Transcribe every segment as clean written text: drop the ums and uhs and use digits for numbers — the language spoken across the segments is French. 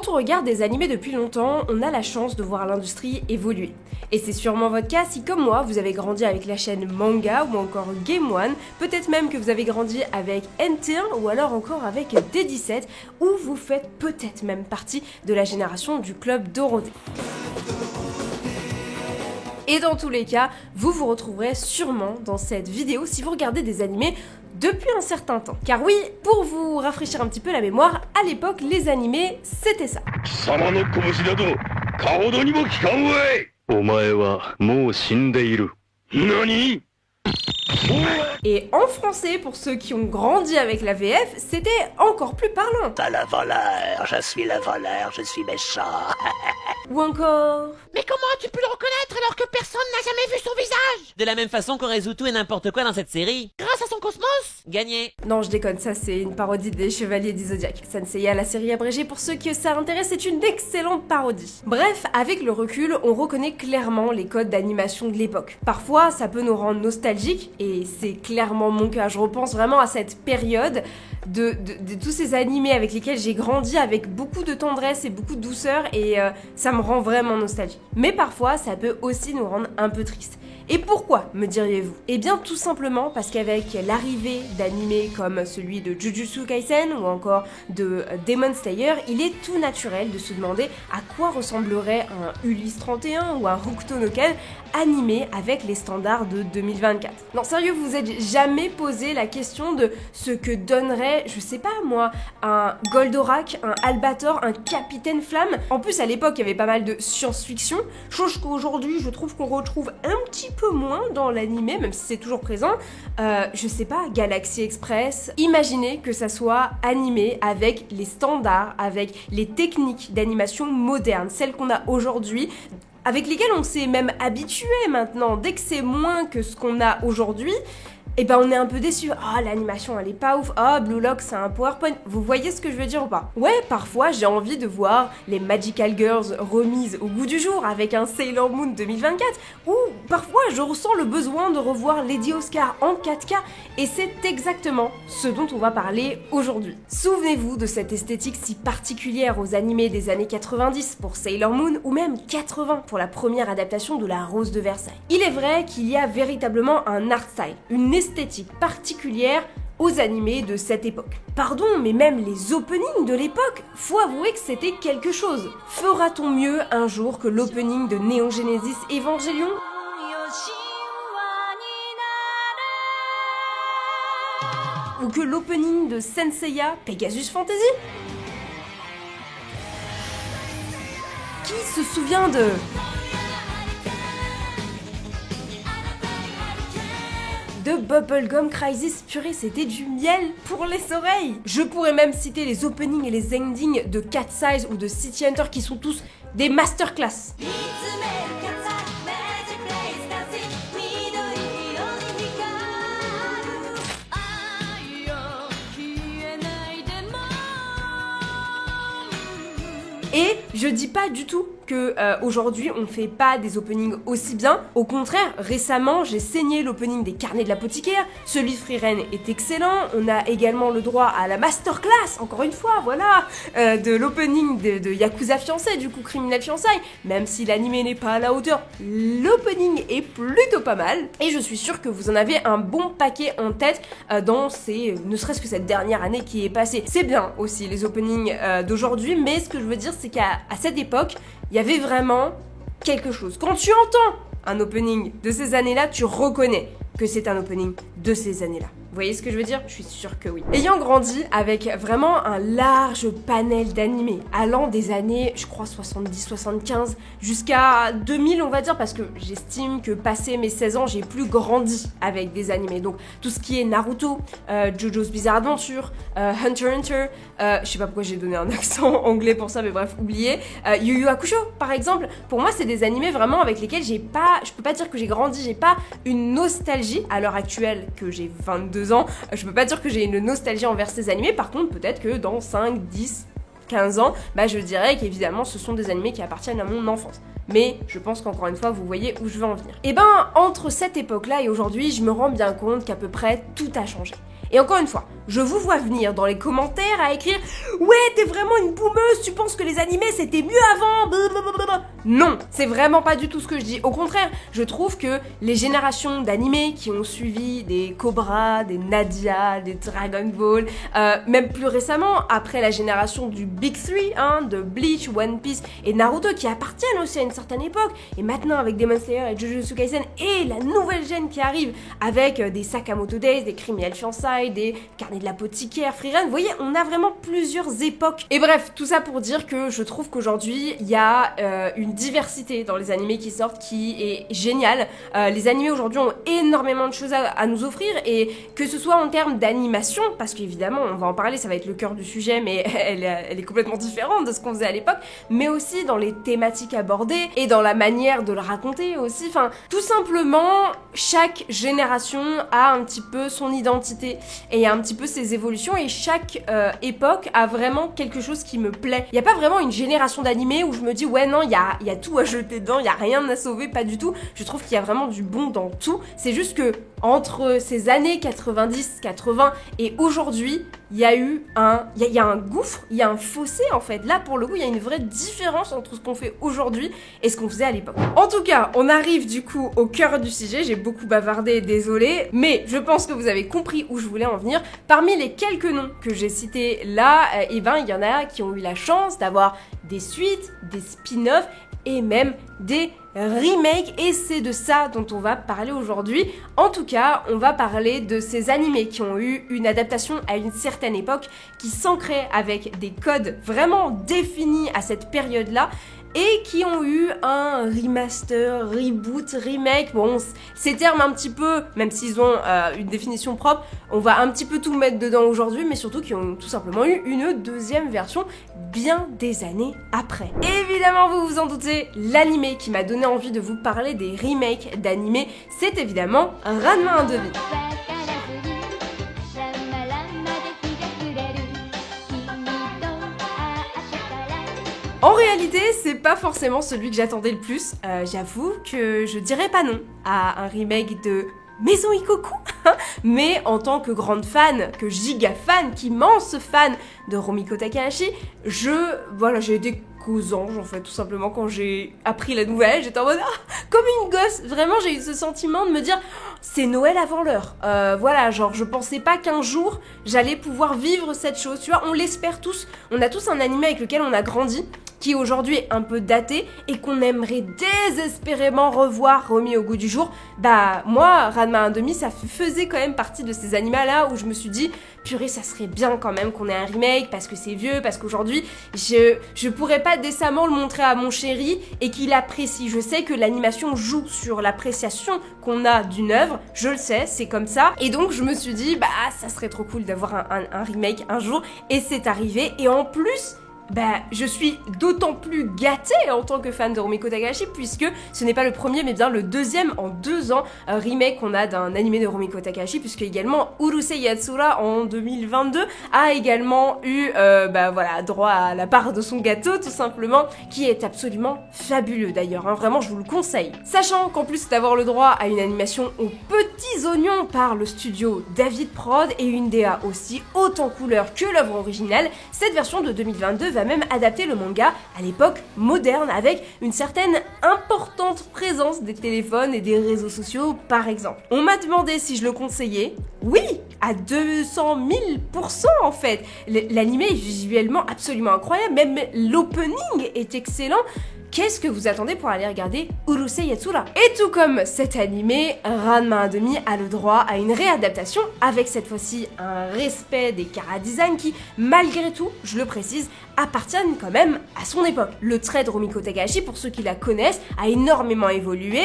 Quand on regarde des animés depuis longtemps, on a la chance de voir l'industrie évoluer. Et c'est sûrement votre cas si, comme moi, vous avez grandi avec la chaîne Manga ou encore Game One, peut-être même que vous avez grandi avec NT1 ou alors encore avec D17, ou vous faites peut-être même partie de la génération du club Dorothée. Et dans tous les cas, vous vous retrouverez sûrement dans cette vidéo si vous regardez des animés depuis un certain temps. Car oui, pour vous rafraîchir un petit peu la mémoire, à l'époque, les animés, c'était ça. Et en français, pour ceux qui ont grandi avec la VF, c'était encore plus parlant. T'as le voleur, je suis le voleur, je suis méchant. Ou encore... Mais comment as-tu pu le reconnaître alors que personne n'a jamais vu son visage? De la même façon qu'on résout tout et n'importe quoi dans cette série. Grâce à son cosmos? Gagné. Non, je déconne, ça c'est une parodie des Chevaliers du Zodiaque. Sanseiya, la série abrégée, pour ceux que ça intéresse, c'est une excellente parodie. Bref, avec le recul, on reconnaît clairement les codes d'animation de l'époque. Parfois, ça peut nous rendre nostalgiques, et c'est clairement mon cas. Je repense vraiment à cette période de tous ces animés avec lesquels j'ai grandi avec beaucoup de tendresse et beaucoup de douceur, et ça me rend vraiment nostalgique. Mais parfois, ça peut aussi nous rendre un peu tristes. Et pourquoi, me diriez-vous? Eh bien tout simplement parce qu'avec l'arrivée d'animés comme celui de Jujutsu Kaisen ou encore de Demon Slayer, il est tout naturel de se demander à quoi ressemblerait un Ulysse 31 ou un Hokuto no Ken animé avec les standards de 2024. Non sérieux, vous vous êtes jamais posé la question de ce que donnerait, je sais pas moi, un Goldorak, un Albator, un Capitaine Flamme? En plus à l'époque il y avait pas mal de science-fiction, chose qu'aujourd'hui je trouve qu'on retrouve un petit peu moins dans l'animé, même si c'est toujours présent. Je sais pas, Galaxy Express. Imaginez que ça soit animé avec les standards, avec les techniques d'animation modernes, celles qu'on a aujourd'hui, avec lesquelles on s'est même habitué maintenant. Dès que c'est moins que ce qu'on a aujourd'hui, et ben on est un peu déçu. Ah, l'animation elle est pas ouf. Ah, Blue Lock c'est un PowerPoint. Vous voyez ce que je veux dire ou pas? Ouais, parfois j'ai envie de voir les Magical Girls remises au goût du jour avec un Sailor Moon 2024, ou parfois je ressens le besoin de revoir Lady Oscar en 4K, et c'est exactement ce dont on va parler aujourd'hui. Souvenez-vous de cette esthétique si particulière aux animés des années 90 pour Sailor Moon, ou même 80 pour la première adaptation de La Rose de Versailles. Il est vrai qu'il y a véritablement un art style, une esthétique particulière aux animés de cette époque. Pardon, mais même les openings de l'époque, faut avouer que c'était quelque chose. Fera-t-on mieux un jour que l'opening de Neon Genesis Evangelion ? Ou que l'opening de Senseiya Pegasus Fantasy ? Qui se souvient de... Bubblegum Crisis, purée, c'était du miel pour les oreilles. Je pourrais même citer les openings et les endings de Cat Size ou de City Hunter qui sont tous des masterclass. Et je dis pas du tout que aujourd'hui on fait pas des openings aussi bien. Au contraire, récemment j'ai saigné l'opening des Carnets de l'apothicaire, celui de Frieren est excellent. On a également le droit à la masterclass, encore une fois, voilà, de l'opening de Yakuza Fiancé, du coup Criminel Fiançailles. Même si l'anime n'est pas à la hauteur, l'opening est plutôt pas mal. Et je suis sûre que vous en avez un bon paquet en tête dans ces, ne serait-ce que cette dernière année qui est passée. C'est bien aussi les openings d'aujourd'hui, mais ce que je veux dire c'est qu'à cette époque, il y avait vraiment quelque chose. Quand tu entends un opening de ces années-là, tu reconnais que c'est un opening de ces années-là. Vous voyez ce que je veux dire? Je suis sûre que oui. Ayant grandi avec vraiment un large panel d'animés, allant des années, je crois 70-75, jusqu'à 2000 on va dire, parce que j'estime que passé mes 16 ans, j'ai plus grandi avec des animés. Donc tout ce qui est Naruto, JoJo's Bizarre Adventure, Hunter x Hunter, je sais pas pourquoi j'ai donné un accent anglais pour ça, mais bref, oubliez. Yu Yu Hakusho, par exemple, pour moi c'est des animés vraiment avec lesquels j'ai pas, je peux pas dire que j'ai grandi, j'ai pas une nostalgie à l'heure actuelle que j'ai 22 ans, je peux pas dire que j'ai une nostalgie envers ces animés. Par contre, peut-être que dans 5, 10, 15 ans, bah je dirais qu'évidemment ce sont des animés qui appartiennent à mon enfance. Mais je pense qu'encore une fois, vous voyez où je veux en venir. Et ben, entre cette époque-là et aujourd'hui, je me rends bien compte qu'à peu près tout a changé. Et encore une fois, je vous vois venir dans les commentaires à écrire « Ouais, t'es vraiment une boumeuse, tu penses que les animés c'était mieux avant ?» Non, c'est vraiment pas du tout ce que je dis. Au contraire, je trouve que les générations d'animés qui ont suivi des Cobra, des Nadia, des Dragon Ball, même plus récemment, après la génération du Big Three, hein, de Bleach, One Piece et Naruto, qui appartiennent aussi à une certaine époque, et maintenant avec Demon Slayer et Jujutsu Kaisen, et la nouvelle gène qui arrive avec des Sakamoto Days, des Criminal Fiançailles, des Carnets de l'apothicaire, Freerun, vous voyez, on a vraiment plusieurs époques. Et bref, tout ça pour dire que je trouve qu'aujourd'hui, il y a une diversité dans les animés qui sortent qui est géniale. Les animés aujourd'hui ont énormément de choses à nous offrir, et que ce soit en termes d'animation, parce qu'évidemment, on va en parler, ça va être le cœur du sujet, mais elle est complètement différente de ce qu'on faisait à l'époque, mais aussi dans les thématiques abordées, et dans la manière de le raconter aussi. Enfin, tout simplement, chaque génération a un petit peu son identité, et un petit peu ses évolutions, et chaque époque a vraiment quelque chose qui me plaît. Il n'y a pas vraiment une génération d'animés où je me dis ouais non, il y a tout à jeter dedans, il n'y a rien à sauver, pas du tout. Je trouve qu'il y a vraiment du bon dans tout. C'est juste que entre ces années 90, 80 et aujourd'hui, il y a un gouffre, il y a un fossé en fait. Là pour le coup, il y a une vraie différence entre ce qu'on fait aujourd'hui et ce qu'on faisait à l'époque. En tout cas, on arrive du coup au cœur du sujet. J'ai beaucoup bavardé, désolé, mais je pense que vous avez compris où je voulais en venir. Parmi les quelques noms que j'ai cités là, il y en a qui ont eu la chance d'avoir des suites, des spin-offs et même des remakes, et c'est de ça dont on va parler aujourd'hui. En tout cas, on va parler de ces animés qui ont eu une adaptation à une certaine époque, qui s'ancraient avec des codes vraiment définis à cette période-là, et qui ont eu un remaster, reboot, remake. Bon, ces termes un petit peu, même s'ils ont une définition propre, on va un petit peu tout mettre dedans aujourd'hui, mais surtout qui ont tout simplement eu une deuxième version bien des années après. Évidemment, vous vous en doutez, l'animé qui m'a donné envie de vous parler des remakes d'animés, c'est évidemment Ranma 1-2-0. En réalité, c'est pas forcément celui que j'attendais le plus. J'avoue que je dirais pas non à un remake de Maison Ikoku, mais en tant que grande fan, que giga fan, qu'immense fan de Rumiko Takahashi, j'ai été qu'aux anges en fait, tout simplement. Quand j'ai appris la nouvelle, j'étais en mode comme une gosse. Vraiment, j'ai eu ce sentiment de me dire c'est Noël avant l'heure. Voilà, genre je pensais pas qu'un jour j'allais pouvoir vivre cette chose. Tu vois, on l'espère tous. On a tous un animé avec lequel on a grandi, qui est aujourd'hui un peu daté et qu'on aimerait désespérément revoir remis au goût du jour. Bah moi, Ranma 1-2-0, ça faisait quand même partie de ces animés-là où je me suis dit purée, ça serait bien quand même qu'on ait un remake, parce que c'est vieux, parce qu'aujourd'hui je pourrais pas décemment le montrer à mon chéri et qu'il apprécie. Je sais que l'animation joue sur l'appréciation qu'on a d'une œuvre, je le sais, c'est comme ça, et donc je me suis dit bah ça serait trop cool d'avoir un remake un jour, et c'est arrivé. Et en plus, je suis d'autant plus gâtée en tant que fan de Rumiko Takahashi, puisque ce n'est pas le premier mais bien le deuxième en 2 ans remake qu'on a d'un animé de Rumiko Takahashi, puisque également Urusei Yatsura en 2022 a également eu droit à la part de son gâteau, tout simplement, qui est absolument fabuleux d'ailleurs, hein, vraiment je vous le conseille. Sachant qu'en plus d'avoir le droit à une animation aux petits oignons par le studio David Prod et une DA aussi haute en couleur que l'œuvre originale, cette version de 2022 va même adapter le manga à l'époque moderne, avec une certaine importante présence des téléphones et des réseaux sociaux par exemple. On m'a demandé si je le conseillais. Oui, à 200 000% en fait. L'anime est visuellement absolument incroyable, même l'opening est excellent. Qu'est-ce que vous attendez pour aller regarder Urusei Yatsura? Et tout comme cet animé, Ranma 1-2-0 a le droit à une réadaptation, avec cette fois-ci un respect des chara-design qui, malgré tout, je le précise, appartiennent quand même à son époque. Le trait de Rumiko Takahashi, pour ceux qui la connaissent, a énormément évolué,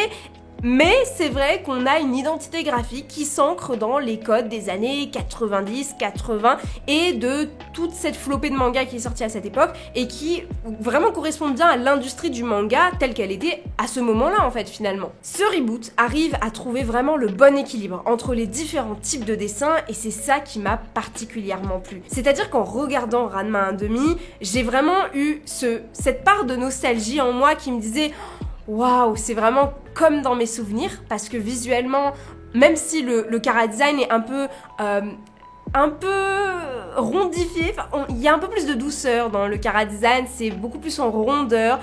mais c'est vrai qu'on a une identité graphique qui s'ancre dans les codes des années 90, 80 et de toute cette flopée de manga qui est sortie à cette époque et qui vraiment correspond bien à l'industrie du manga telle qu'elle était à ce moment-là en fait finalement. Ce reboot arrive à trouver vraiment le bon équilibre entre les différents types de dessins, et c'est ça qui m'a particulièrement plu. C'est-à-dire qu'en regardant Ranma 1-2-0, j'ai vraiment eu cette part de nostalgie en moi qui me disait waouh, c'est vraiment comme dans mes souvenirs, parce que visuellement, même si le chara-design est un peu un peu rondifié, enfin, il y a un peu plus de douceur dans le chara design, c'est beaucoup plus en rondeur,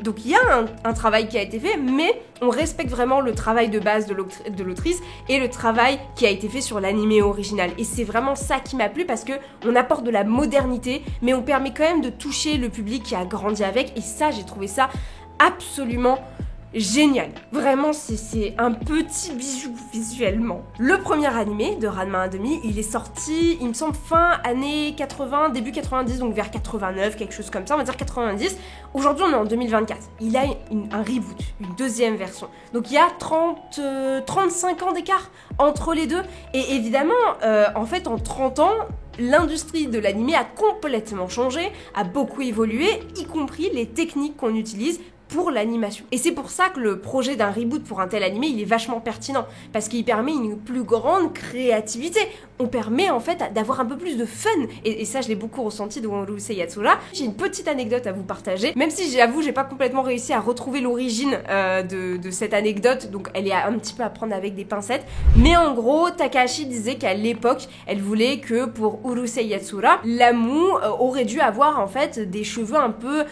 donc il y a un travail qui a été fait, mais on respecte vraiment le travail de base de l'autrice et le travail qui a été fait sur l'animé original, et c'est vraiment ça qui m'a plu parce que on apporte de la modernité, mais on permet quand même de toucher le public qui a grandi avec, et ça, j'ai trouvé ça absolument génial. Vraiment, c'est un petit bijou visuellement. Le premier animé de Ranma 1/2, il est sorti, il me semble, fin années 80, début 90, donc vers 89, quelque chose comme ça, on va dire 90. Aujourd'hui, on est en 2024. Il a un reboot, une deuxième version. Donc il y a 35 ans d'écart entre les deux. Et évidemment, en fait, en 30 ans, l'industrie de l'animé a complètement changé, a beaucoup évolué, y compris les techniques qu'on utilise pour l'animation. Et c'est pour ça que le projet d'un reboot pour un tel animé, il est vachement pertinent, parce qu'il permet une plus grande créativité. On permet en fait d'avoir un peu plus de fun, et ça je l'ai beaucoup ressenti dans Urusei Yatsura. J'ai une petite anecdote à vous partager, même si j'avoue j'ai pas complètement réussi à retrouver l'origine de cette anecdote, donc elle est un petit peu à prendre avec des pincettes, mais en gros Takahashi disait qu'à l'époque elle voulait que pour Urusei Yatsura, Lamu aurait dû avoir en fait des cheveux un peu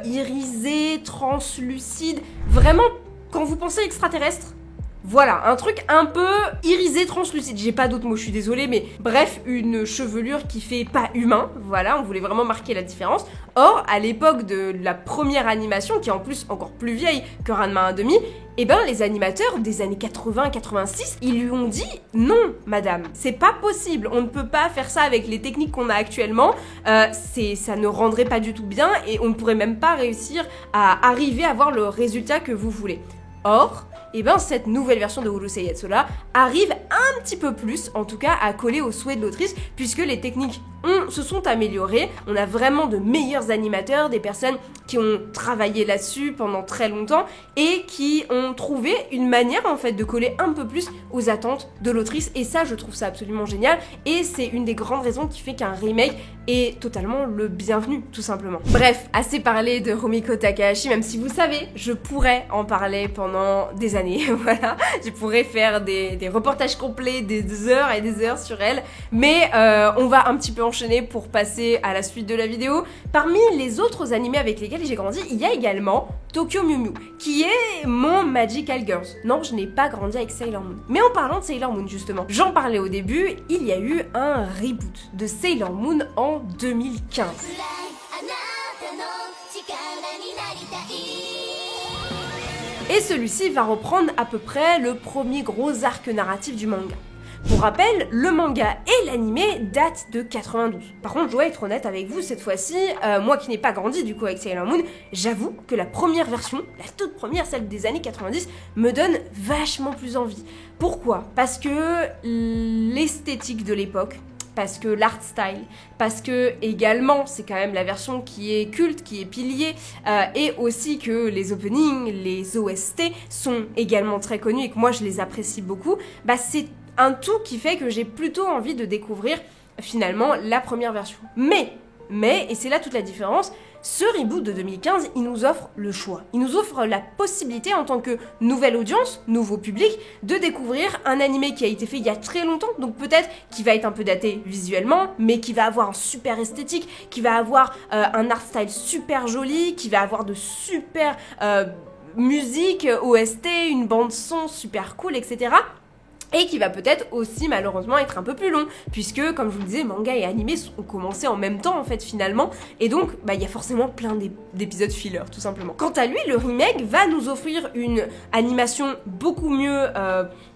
irisés, translucides, vraiment quand vous pensez extraterrestre, voilà, un truc un peu irisé, translucide, j'ai pas d'autres mots, je suis désolée, mais bref, une chevelure qui fait pas humain, voilà, on voulait vraiment marquer la différence. Or, à l'époque de la première animation, qui est en plus encore plus vieille que Ranma 1/2, eh ben les animateurs des années 80-86, ils lui ont dit « Non, madame, c'est pas possible, on ne peut pas faire ça avec les techniques qu'on a actuellement, ça ne rendrait pas du tout bien et on ne pourrait même pas réussir à arriver à voir le résultat que vous voulez. » Or, et ben cette nouvelle version de Urusei Yatsura arrive un petit peu plus, en tout cas, à coller aux souhaits de l'autrice, puisque les techniques se sont améliorées, on a vraiment de meilleurs animateurs, des personnes qui ont travaillé là-dessus pendant très longtemps, et qui ont trouvé une manière en fait de coller un peu plus aux attentes de l'autrice, et ça je trouve ça absolument génial, et c'est une des grandes raisons qui fait qu'un remake est totalement le bienvenu, tout simplement. Bref, assez parlé de Rumiko Takahashi, même si vous savez, je pourrais en parler pendant des années, voilà, je pourrais faire des reportages complets, des heures et des heures sur elle, mais on va un petit peu enchaîner pour passer à la suite de la vidéo. Parmi les autres animés avec lesquels j'ai grandi, il y a également Tokyo Mew Mew, qui est mon Magical Girls. Non, je n'ai pas grandi avec Sailor Moon. Mais en parlant de Sailor Moon justement, j'en parlais au début, il y a eu un reboot de Sailor Moon en 2015. Et celui-ci va reprendre à peu près le premier gros arc narratif du manga. Pour rappel, le manga et l'animé datent de 92. Par contre, je dois être honnête avec vous cette fois-ci, moi qui n'ai pas grandi du coup avec Sailor Moon, j'avoue que la première version, la toute première, celle des années 90, me donne vachement plus envie. Pourquoi ? Parce que l'esthétique de l'époque, parce que l'art style, parce que également c'est quand même la version qui est culte, qui est pilier, et aussi que les openings, les OST sont également très connus et que moi je les apprécie beaucoup, bah c'est un tout qui fait que j'ai plutôt envie de découvrir finalement la première version. Mais, et c'est là toute la différence, ce reboot de 2015, il nous offre le choix. Il nous offre la possibilité en tant que nouvelle audience, nouveau public, de découvrir un animé qui a été fait il y a très longtemps, donc peut-être qui va être un peu daté visuellement, mais qui va avoir un super esthétique, qui va avoir un art style super joli, qui va avoir de super musique, OST, une bande son super cool, etc. Et qui va peut-être aussi malheureusement être un peu plus long, puisque comme je vous le disais, manga et animé ont commencé en même temps en fait finalement, et donc bah il y a forcément plein d'épisodes filler tout simplement. Quant à lui, le remake va nous offrir une animation beaucoup mieux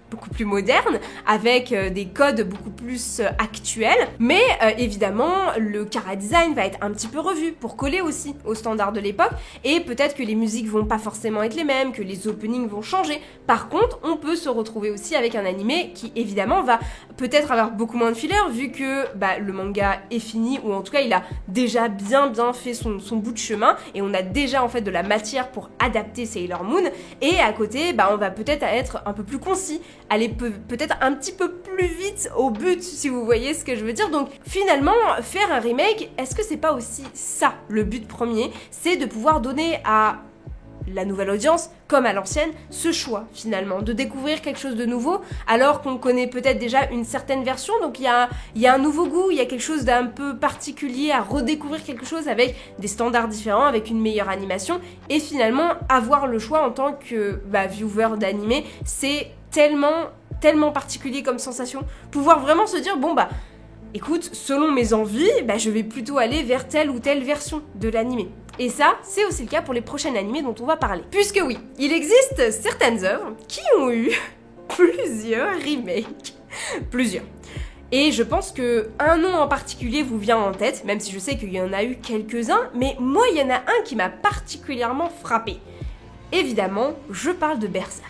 beaucoup plus moderne, avec des codes beaucoup plus actuels, mais évidemment le chara design va être un petit peu revu pour coller aussi aux standards de l'époque, et peut-être que les musiques vont pas forcément être les mêmes, que les openings vont changer. Par contre, on peut se retrouver aussi avec un animé qui évidemment va peut-être avoir beaucoup moins de filler, vu que bah, le manga est fini, ou en tout cas il a déjà bien fait son bout de chemin, et on a déjà en fait de la matière pour adapter Sailor Moon, et à côté bah, on va peut-être être un peu plus concis, aller peut-être un petit peu plus vite au but, si vous voyez ce que je veux dire. Donc finalement, faire un remake, est-ce que c'est pas aussi ça le but premier? C'est de pouvoir donner à la nouvelle audience, comme à l'ancienne, ce choix finalement de découvrir quelque chose de nouveau alors qu'on connaît peut-être déjà une certaine version, donc il y a un nouveau goût, il y a quelque chose d'un peu particulier à redécouvrir quelque chose avec des standards différents, avec une meilleure animation, et finalement avoir le choix en tant que viewer d'animé, c'est tellement particulier comme sensation, pouvoir vraiment se dire bon écoute, selon mes envies, je vais plutôt aller vers telle ou telle version de l'animé. Et ça, c'est aussi le cas pour les prochaines animés dont on va parler. Puisque oui, il existe certaines œuvres qui ont eu plusieurs remakes. Plusieurs. Et je pense que un nom en particulier vous vient en tête, même si je sais qu'il y en a eu quelques-uns, mais moi, il y en a un qui m'a particulièrement frappé. Évidemment, je parle de Berserk.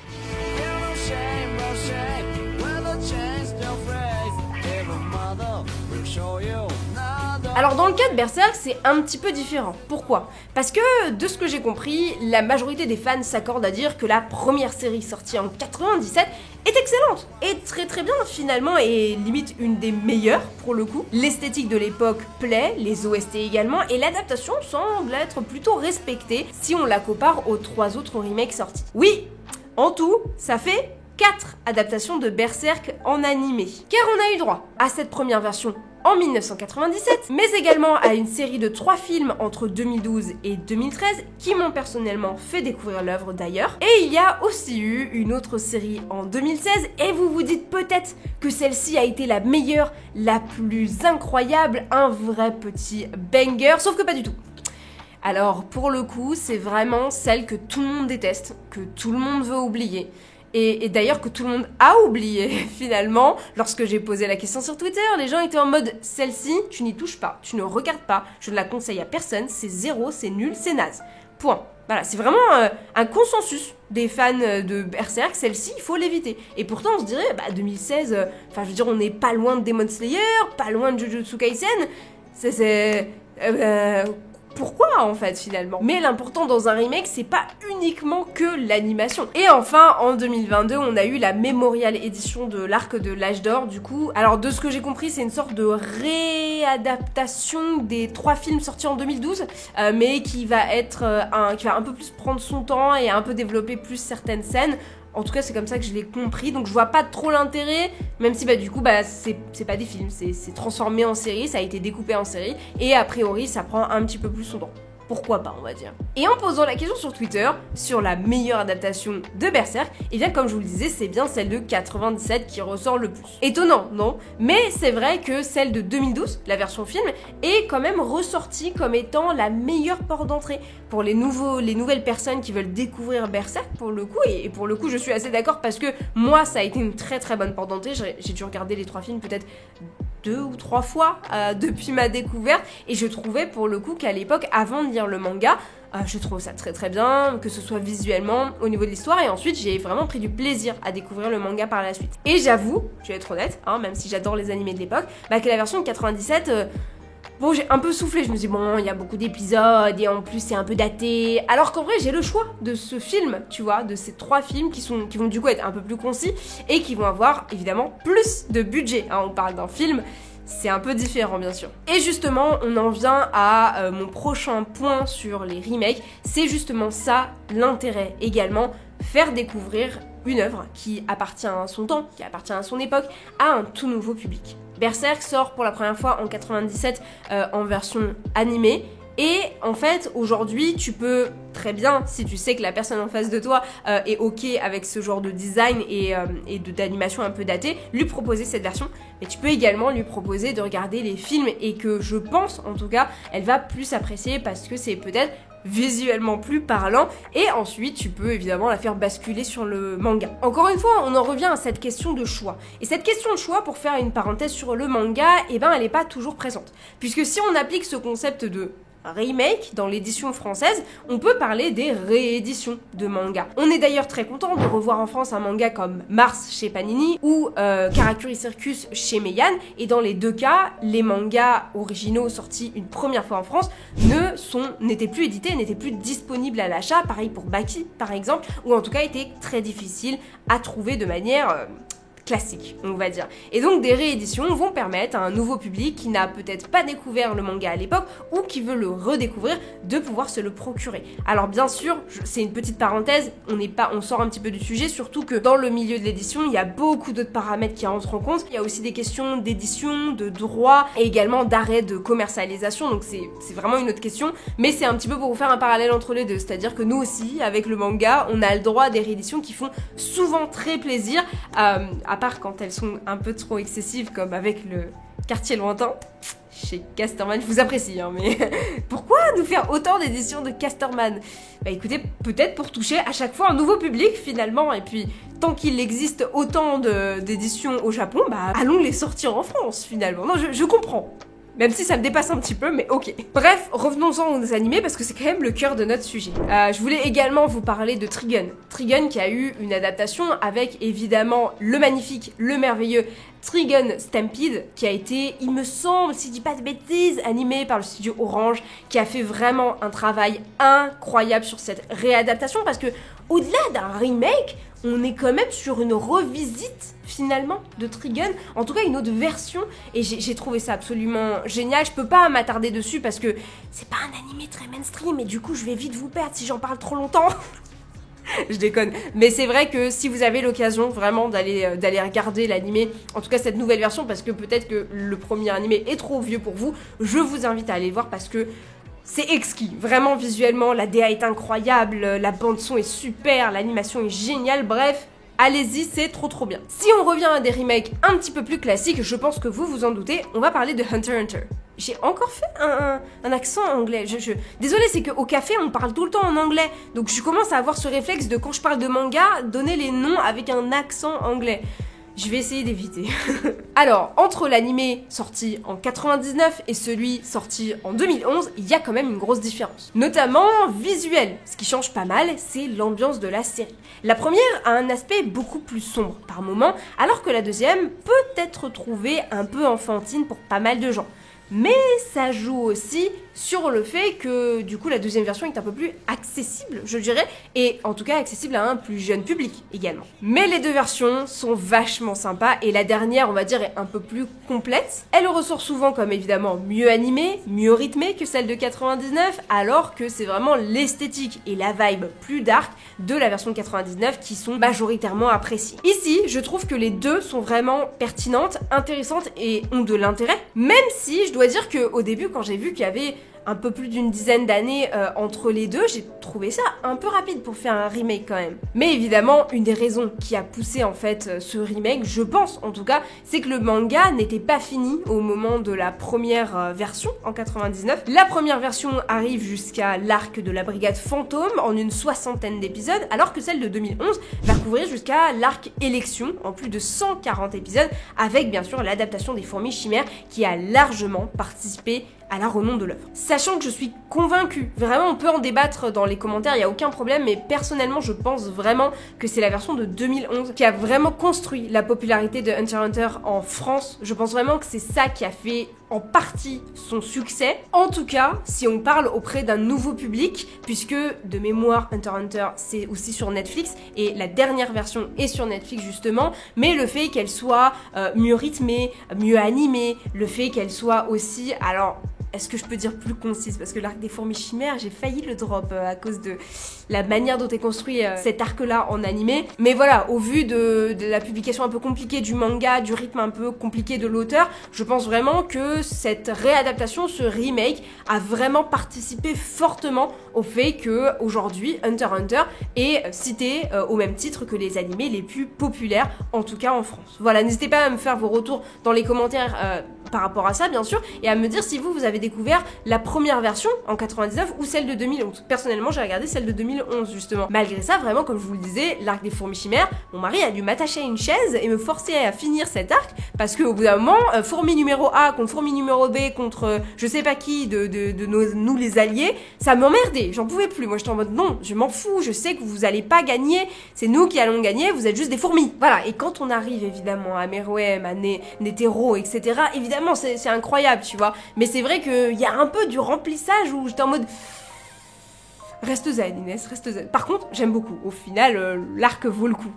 Alors dans le cas de Berserk, c'est un petit peu différent. Pourquoi ? Parce que, de ce que j'ai compris, la majorité des fans s'accordent à dire que la première série sortie en 97 est excellente, et très bien finalement, et limite une des meilleures pour le coup. L'esthétique de l'époque plaît, les OST également, et l'adaptation semble être plutôt respectée si on la compare aux 3 autres remakes sortis. Oui, en tout, ça fait 4 adaptations de Berserk en animé. Car on a eu droit à cette première version en 1997, mais également à une série de 3 films entre 2012 et 2013 qui m'ont personnellement fait découvrir l'œuvre d'ailleurs. Et il y a aussi eu une autre série en 2016, et vous vous dites peut-être que celle-ci a été la meilleure, la plus incroyable, un vrai petit banger, sauf que pas du tout. Alors pour le coup, c'est vraiment celle que tout le monde déteste, que tout le monde veut oublier. Et d'ailleurs que tout le monde a oublié finalement, lorsque j'ai posé la question sur Twitter, les gens étaient en mode « Celle-ci, tu n'y touches pas, tu ne regardes pas, je ne la conseille à personne, c'est zéro, c'est nul, c'est naze. » Point. Voilà, c'est vraiment un consensus des fans de Berserk, celle-ci, il faut l'éviter. Et pourtant, on se dirait, 2016, je veux dire, on n'est pas loin de Demon Slayer, pas loin de Jujutsu Kaisen, pourquoi en fait finalement? Mais l'important dans un remake, c'est pas uniquement que l'animation. Et enfin, en 2022, on a eu la Memorial Edition de l'arc de l'âge d'or du coup. Alors de ce que j'ai compris, c'est une sorte de réadaptation des 3 films sortis en 2012, mais qui va un peu plus prendre son temps et un peu développer plus certaines scènes. En tout cas, c'est comme ça que je l'ai compris, donc je vois pas trop l'intérêt, même si du coup, c'est pas des films, c'est transformé en série, ça a été découpé en série, et a priori, ça prend un petit peu plus son temps. Pourquoi pas, on va dire. Et en posant la question sur Twitter, sur la meilleure adaptation de Berserk, et bien comme je vous le disais, c'est bien celle de 97 qui ressort le plus. Étonnant, non? Mais c'est vrai que celle de 2012, la version film, est quand même ressortie comme étant la meilleure porte d'entrée pour les nouvelles personnes qui veulent découvrir Berserk pour le coup, et pour le coup je suis assez d'accord parce que moi ça a été une très bonne porte d'entrée, j'ai dû regarder les 3 films peut-être 2 ou 3 fois depuis ma découverte, et je trouvais pour le coup qu'à l'époque, avant de lire le manga, je trouve ça très bien, que ce soit visuellement, au niveau de l'histoire, et ensuite j'ai vraiment pris du plaisir à découvrir le manga par la suite. Et j'avoue, je vais être honnête, même si j'adore les animés de l'époque, que la version de 97... Bon, j'ai un peu soufflé, je me suis dit, bon, il y a beaucoup d'épisodes, et en plus, c'est un peu daté. Alors qu'en vrai, j'ai le choix de ce film, tu vois, de ces 3 films qui vont du coup être un peu plus concis, et qui vont avoir, évidemment, plus de budget. On parle d'un film, c'est un peu différent, bien sûr. Et justement, on en vient à mon prochain point sur les remakes. C'est justement ça, l'intérêt également, faire découvrir une œuvre qui appartient à son temps, qui appartient à son époque, à un tout nouveau public. Berserk sort pour la première fois en 97 en version animée, et en fait aujourd'hui tu peux très bien, si tu sais que la personne en face de toi est ok avec ce genre de design et d'animation un peu datée, lui proposer cette version, mais tu peux également lui proposer de regarder les films, et que je pense en tout cas elle va plus apprécier parce que c'est peut-être visuellement plus parlant, et ensuite tu peux évidemment la faire basculer sur le manga. Encore une fois, on en revient à cette question de choix. Et cette question de choix, pour faire une parenthèse sur le manga, elle est pas toujours présente. Puisque si on applique ce concept de remake dans l'édition française, on peut parler des rééditions de manga. On est d'ailleurs très content de revoir en France un manga comme Mars chez Panini ou Karakuri Circus chez Meian, et dans les 2 cas, les mangas originaux sortis une première fois en France n'étaient plus édités, n'étaient plus disponibles à l'achat, pareil pour Baki par exemple, ou en tout cas étaient très difficiles à trouver de manière classique, on va dire. Et donc des rééditions vont permettre à un nouveau public qui n'a peut-être pas découvert le manga à l'époque ou qui veut le redécouvrir de pouvoir se le procurer. Alors bien sûr, c'est une petite parenthèse, on sort un petit peu du sujet, surtout que dans le milieu de l'édition, il y a beaucoup d'autres paramètres qui rentrent en compte. Il y a aussi des questions d'édition, de droit et également d'arrêt de commercialisation, donc c'est vraiment une autre question, mais c'est un petit peu pour vous faire un parallèle entre les deux, c'est-à-dire que nous aussi, avec le manga, on a le droit à des rééditions qui font souvent très plaisir, à part quand elles sont un peu trop excessives, comme avec le Quartier Lointain. Chez Casterman, je vous apprécie, hein, mais pourquoi nous faire autant d'éditions de Casterman? Bah écoutez, peut-être pour toucher à chaque fois un nouveau public finalement, et puis tant qu'il existe autant d'éditions au Japon, bah allons les sortir en France finalement. Non, je comprends. Même si ça me dépasse un petit peu, mais ok. Bref, revenons-en aux animés parce que c'est quand même le cœur de notre sujet. Je voulais également vous parler de Trigun. Trigun qui a eu une adaptation avec évidemment le magnifique, le merveilleux Trigun Stampede qui a été, il me semble, si je dis pas de bêtises, animé par le studio Orange, qui a fait vraiment un travail incroyable sur cette réadaptation parce que au-delà d'un remake, on est quand même sur une revisite finalement de Trigun, en tout cas une autre version, et j'ai trouvé ça absolument génial. Je peux pas m'attarder dessus parce que c'est pas un animé très mainstream et du coup je vais vite vous perdre si j'en parle trop longtemps. Je déconne, mais c'est vrai que si vous avez l'occasion vraiment d'aller regarder l'animé, en tout cas cette nouvelle version, parce que peut-être que le premier animé est trop vieux pour vous, je vous invite à aller le voir parce que c'est exquis, vraiment visuellement, la DA est incroyable, la bande son est super, l'animation est géniale, bref, allez-y, c'est trop bien. Si on revient à des remakes un petit peu plus classiques, je pense que vous vous en doutez, on va parler de Hunter x Hunter. J'ai encore fait un accent anglais. Désolée, c'est qu'au café, on parle tout le temps en anglais. Donc je commence à avoir ce réflexe de quand je parle de manga, donner les noms avec un accent anglais. Je vais essayer d'éviter. Alors, entre l'animé sorti en 99 et celui sorti en 2011, il y a quand même une grosse différence. Notamment visuel. Ce qui change pas mal, c'est l'ambiance de la série. La première a un aspect beaucoup plus sombre par moment, alors que la deuxième peut être trouvée un peu enfantine pour pas mal de gens. Mais ça joue aussi sur le fait que du coup la deuxième version est un peu plus accessible, je dirais, et en tout cas accessible à un plus jeune public également. Mais les deux versions sont vachement sympas et la dernière, on va dire, est un peu plus complète. Elle ressort souvent comme évidemment mieux animée, mieux rythmée que celle de 99, alors que c'est vraiment l'esthétique et la vibe plus dark de la version de 99 qui sont majoritairement appréciées. Ici, je trouve que les deux sont vraiment pertinentes, intéressantes et ont de l'intérêt, même si je dois dire qu'au début, quand j'ai vu qu'il y avait un peu plus d'une dizaine d'années entre les deux, j'ai trouvé ça un peu rapide pour faire un remake quand même. Mais évidemment, une des raisons qui a poussé en fait ce remake, je pense en tout cas, c'est que le manga n'était pas fini au moment de la première version en 99. La première version arrive jusqu'à l'arc de la brigade fantôme en une 60aine d'épisodes, alors que celle de 2011 va couvrir jusqu'à l'arc élection en plus de 140 épisodes, avec bien sûr l'adaptation des fourmis chimères qui a largement participé à la remonte de l'œuvre. Sachant que je suis convaincue, vraiment on peut en débattre dans les commentaires, il n'y a aucun problème, mais personnellement je pense vraiment que c'est la version de 2011 qui a vraiment construit la popularité de Hunter x Hunter en France. Je pense vraiment que c'est ça qui a fait en partie son succès. En tout cas, si on parle auprès d'un nouveau public, puisque de mémoire Hunter x Hunter c'est aussi sur Netflix et la dernière version est sur Netflix justement, mais le fait qu'elle soit mieux rythmée, mieux animée, le fait qu'elle soit aussi, alors est-ce que je peux dire plus concise? Parce que l'arc des fourmis chimères, j'ai failli le drop à cause de la manière dont est construit cet arc-là en animé. Mais voilà, au vu de la publication un peu compliquée du manga, du rythme un peu compliqué de l'auteur, je pense vraiment que cette réadaptation, ce remake, a vraiment participé fortement au fait que aujourd'hui Hunter x Hunter est cité au même titre que les animés les plus populaires, en tout cas en France. Voilà, n'hésitez pas à me faire vos retours dans les commentaires par rapport à ça bien sûr, et à me dire si vous avez découvert la première version en 99 ou celle de 2011. Personnellement j'ai regardé celle de 2011 justement. Malgré ça, vraiment comme je vous le disais, l'arc des fourmis chimères, mon mari a dû m'attacher à une chaise et me forcer à finir cet arc, parce qu'au bout d'un moment, fourmi numéro A contre fourmi numéro B contre je sais pas qui de nous les alliés, ça m'emmerdait, j'en pouvais plus. Moi j'étais en mode non, je m'en fous, je sais que vous allez pas gagner, c'est nous qui allons gagner, vous êtes juste des fourmis. Voilà, et quand on arrive évidemment à Meruem, à Netero, etc., évidemment c'est incroyable, tu vois. Mais c'est vrai qu'il y a un peu du remplissage où j'étais en mode reste zen Inès, reste zen. Par contre, j'aime beaucoup. Au final, l'arc vaut le coup.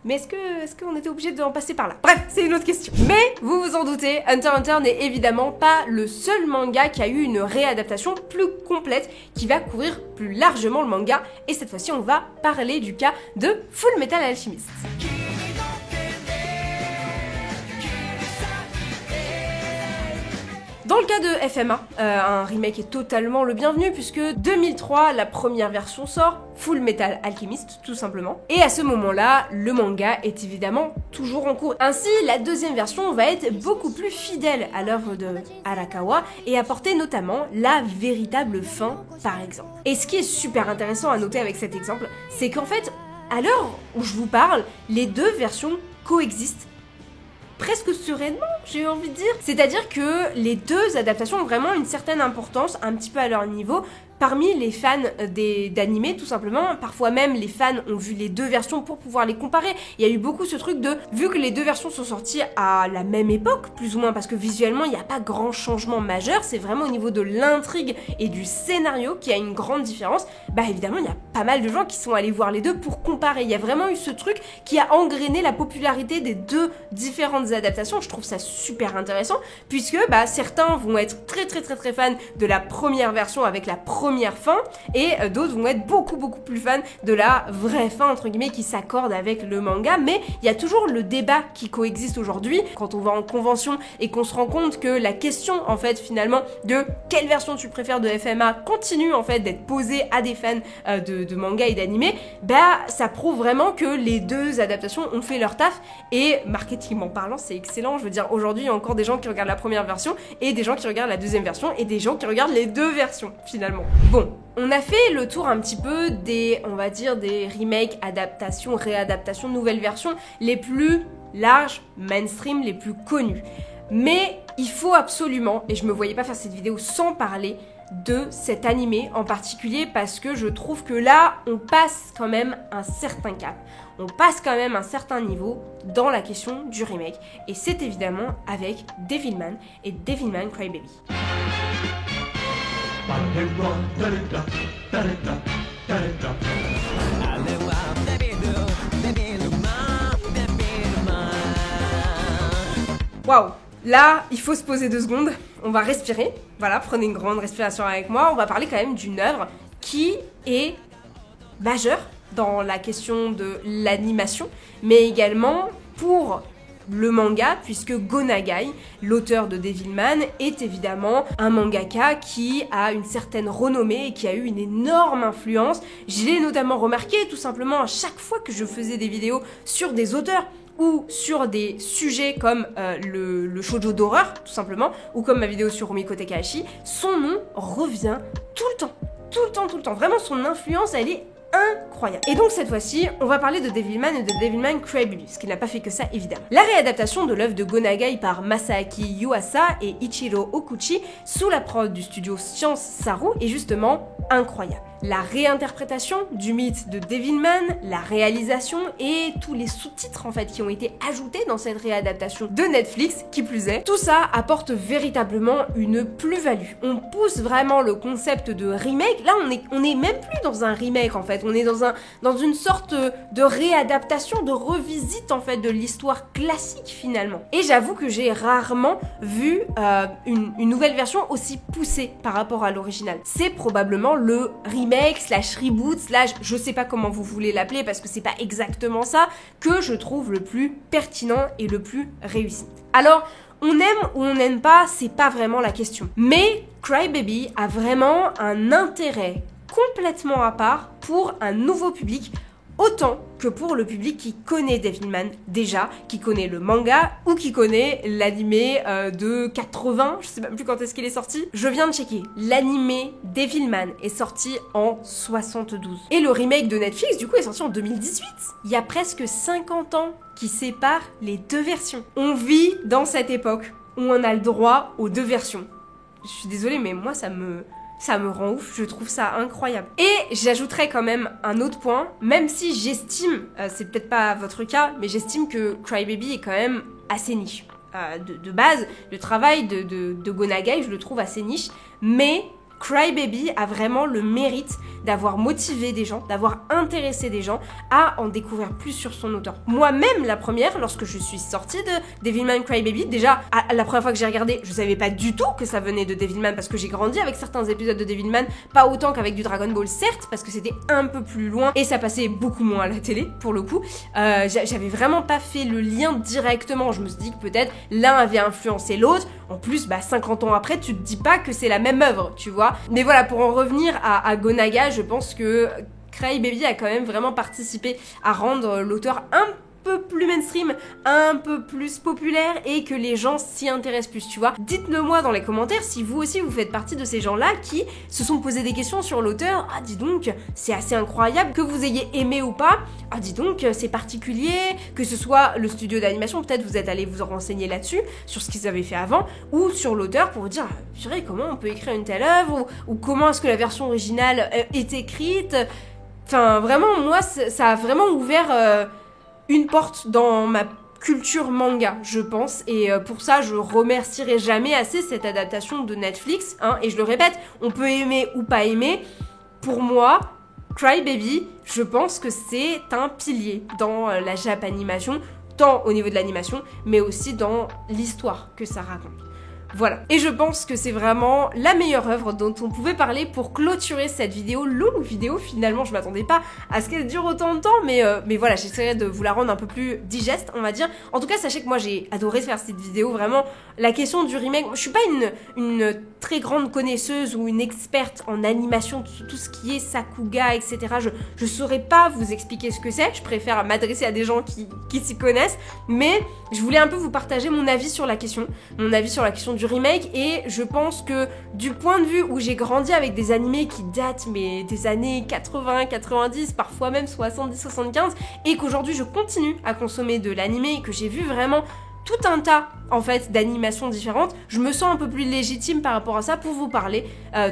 Mais est-ce qu'on était obligé d'en passer par là? Bref, c'est une autre question. Mais, vous vous en doutez, Hunter x Hunter n'est évidemment pas le seul manga qui a eu une réadaptation plus complète, qui va couvrir plus largement le manga, et cette fois-ci on va parler du cas de Full Metal Alchemist. Dans le cas de FMA, un remake est totalement le bienvenu puisque 2003, la première version sort, Full Metal Alchemist tout simplement. Et à ce moment-là, le manga est évidemment toujours en cours. Ainsi, la deuxième version va être beaucoup plus fidèle à l'œuvre de Arakawa et apporter notamment la véritable fin par exemple. Et ce qui est super intéressant à noter avec cet exemple, c'est qu'en fait, à l'heure où je vous parle, les deux versions coexistent presque sereinement, j'ai envie de dire. C'est-à-dire que les deux adaptations ont vraiment une certaine importance, un petit peu à leur niveau, parmi les fans d'anime tout simplement. Parfois même, les fans ont vu les deux versions pour pouvoir les comparer. Il y a eu beaucoup ce truc de, vu que les deux versions sont sorties à la même époque, plus ou moins, parce que visuellement, il n'y a pas grand changement majeur, c'est vraiment au niveau de l'intrigue et du scénario qu'il y a une grande différence. Bah évidemment, il y a pas mal de gens qui sont allés voir les deux pour comparer. Il y a vraiment eu ce truc qui a engrainé la popularité des deux différentes adaptations. Je trouve ça super intéressant, puisque bah, certains vont être très fans de la première version avec la première fin, et d'autres vont être beaucoup plus fans de la vraie fin entre guillemets qui s'accorde avec le manga. Mais il y a toujours le débat qui coexiste aujourd'hui quand on va en convention et qu'on se rend compte que la question en fait finalement de quelle version tu préfères de FMA continue en fait d'être posée à des fans de manga et d'anime. Bah ça prouve vraiment que les deux adaptations ont fait leur taf, et marketingment parlant c'est excellent. Je veux dire, aujourd'hui il y a encore des gens qui regardent la première version et des gens qui regardent la deuxième version et des gens qui regardent les deux versions finalement. Bon, on a fait le tour un petit peu des, on va dire, des remakes, adaptations, réadaptations, nouvelles versions les plus larges, mainstream, les plus connues. Mais il faut absolument, et je me voyais pas faire cette vidéo sans parler de cet animé en particulier, parce que je trouve que là, on passe quand même un certain cap. On passe quand même un certain niveau dans la question du remake. Et c'est évidemment avec Devilman et Devilman Crybaby. Waouh! Là, il faut se poser 2 secondes, on va respirer, voilà, prenez une grande respiration avec moi, on va parler quand même d'une œuvre qui est majeure dans la question de l'animation, mais également pour le manga, puisque Go Nagai, l'auteur de Devilman, est évidemment un mangaka qui a une certaine renommée et qui a eu une énorme influence. Je l'ai notamment remarqué tout simplement à chaque fois que je faisais des vidéos sur des auteurs ou sur des sujets comme le shoujo d'horreur, tout simplement, ou comme ma vidéo sur Rumiko Takahashi, son nom revient tout le temps. Vraiment, son influence, elle est incroyable. Et donc cette fois-ci, on va parler de Devilman et de Devilman Crybaby, ce qui n'a pas fait que ça évidemment. La réadaptation de l'œuvre de Go Nagai par Masaaki Yuasa et Ichiro Okuchi sous la prod du studio Science Saru est justement incroyable. La réinterprétation du mythe de Devilman, la réalisation et tous les sous-titres en fait qui ont été ajoutés dans cette réadaptation de Netflix, qui plus est, tout ça apporte véritablement une plus-value. On pousse vraiment le concept de remake. Là, on est même plus dans un remake en fait, on est dans une sorte de réadaptation, de revisite en fait de l'histoire classique finalement. Et j'avoue que j'ai rarement vu une nouvelle version aussi poussée par rapport à l'original. C'est probablement le remake slash reboot slash je sais pas comment vous voulez l'appeler parce que c'est pas exactement ça que je trouve le plus pertinent et le plus réussi. Alors on aime ou on n'aime pas, c'est pas vraiment la question. Mais Crybaby a vraiment un intérêt complètement à part pour un nouveau public, autant que pour le public qui connaît Devilman déjà, qui connaît le manga ou qui connaît l'animé de 80, je sais même plus quand est-ce qu'il est sorti. Je viens de checker, l'animé Devilman est sorti en 72. Et le remake de Netflix du coup est sorti en 2018. Il y a presque 50 ans qui séparent les deux versions. On vit dans cette époque où on a le droit aux deux versions. Je suis désolée mais moi ça me rend ouf, je trouve ça incroyable. Et j'ajouterais quand même un autre point, même si j'estime, c'est peut-être pas votre cas, mais j'estime que Crybaby est quand même assez niche. De base, le travail de Go Nagai, je le trouve assez niche, mais Crybaby a vraiment le mérite d'avoir motivé des gens, d'avoir intéressé des gens à en découvrir plus sur son auteur. Moi-même, la première, lorsque je suis sortie de Devilman Crybaby, déjà, la première fois que j'ai regardé, je savais pas du tout que ça venait de Devilman parce que j'ai grandi avec certains épisodes de Devilman, pas autant qu'avec du Dragon Ball, certes, parce que c'était un peu plus loin et ça passait beaucoup moins à la télé, pour le coup. J'avais vraiment pas fait le lien directement. Je me suis dit que peut-être l'un avait influencé l'autre. En plus, 50 ans après, tu te dis pas que c'est la même œuvre, tu vois. Mais voilà, pour en revenir à Go Naga, je pense que Crybaby a quand même vraiment participé à rendre l'auteur un peu plus mainstream, un peu plus populaire et que les gens s'y intéressent plus, tu vois. Dites-le moi dans les commentaires si vous aussi vous faites partie de ces gens-là qui se sont posés des questions sur l'auteur. Ah, dis donc, c'est assez incroyable que vous ayez aimé ou pas. Ah, dis donc, c'est particulier, que ce soit le studio d'animation, peut-être vous êtes allé vous renseigner là-dessus, sur ce qu'ils avaient fait avant, ou sur l'auteur pour vous dire, purée, comment on peut écrire une telle œuvre, ou comment est-ce que la version originale est écrite. Enfin, vraiment, moi, ça a vraiment ouvert une porte dans ma culture manga, je pense, et pour ça, je remercierai jamais assez cette adaptation de Netflix, hein, et je le répète, on peut aimer ou pas aimer, pour moi, Crybaby, je pense que c'est un pilier dans la Japanimation, tant au niveau de l'animation, mais aussi dans l'histoire que ça raconte. Voilà. Et je pense que c'est vraiment la meilleure œuvre dont on pouvait parler pour clôturer cette vidéo, longue vidéo finalement, je m'attendais pas à ce qu'elle dure autant de temps, mais voilà, j'essaierai de vous la rendre un peu plus digeste, on va dire. En tout cas, sachez que moi j'ai adoré faire cette vidéo, vraiment, la question du remake, je suis pas une très grande connaisseuse ou une experte en animation, tout ce qui est Sakuga, etc. Je saurais pas vous expliquer ce que c'est, je préfère m'adresser à des gens qui s'y connaissent, mais je voulais un peu vous partager mon avis sur la question du remake, et je pense que du point de vue où j'ai grandi avec des animés qui datent mais des années 80, 90, parfois même 70, 75, et qu'aujourd'hui je continue à consommer de l'animé et que j'ai vu vraiment tout un tas en fait d'animations différentes, je me sens un peu plus légitime par rapport à ça pour vous parler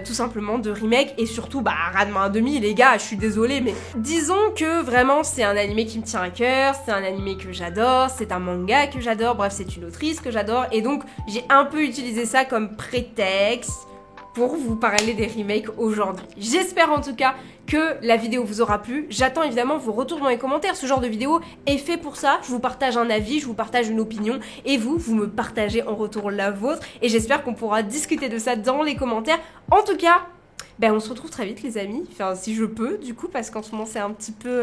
tout simplement de remake, et surtout Ranma 1/2, les gars, je suis désolée, mais disons que vraiment c'est un animé qui me tient à cœur, c'est un animé que j'adore, c'est un manga que j'adore, bref c'est une autrice que j'adore, et donc j'ai un peu utilisé ça comme prétexte pour vous parler des remakes aujourd'hui. J'espère en tout cas que la vidéo vous aura plu. J'attends évidemment vos retours dans les commentaires. Ce genre de vidéo est fait pour ça. Je vous partage un avis, je vous partage une opinion, et vous me partagez en retour la vôtre. Et j'espère qu'on pourra discuter de ça dans les commentaires. En tout cas, on se retrouve très vite les amis, enfin si je peux du coup, parce qu'en ce moment c'est un petit peu...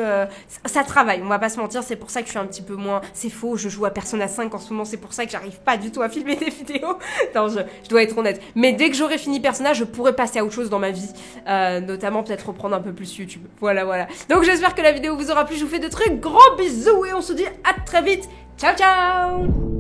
ça travaille, on va pas se mentir, c'est pour ça que je suis un petit peu moins... C'est faux, je joue à Persona 5 en ce moment, c'est pour ça que j'arrive pas du tout à filmer des vidéos. Non, je dois être honnête. Mais dès que j'aurai fini Persona, je pourrai passer à autre chose dans ma vie, notamment peut-être reprendre un peu plus YouTube. Voilà. Donc j'espère que la vidéo vous aura plu, je vous fais de très gros bisous et on se dit à très vite. Ciao ciao.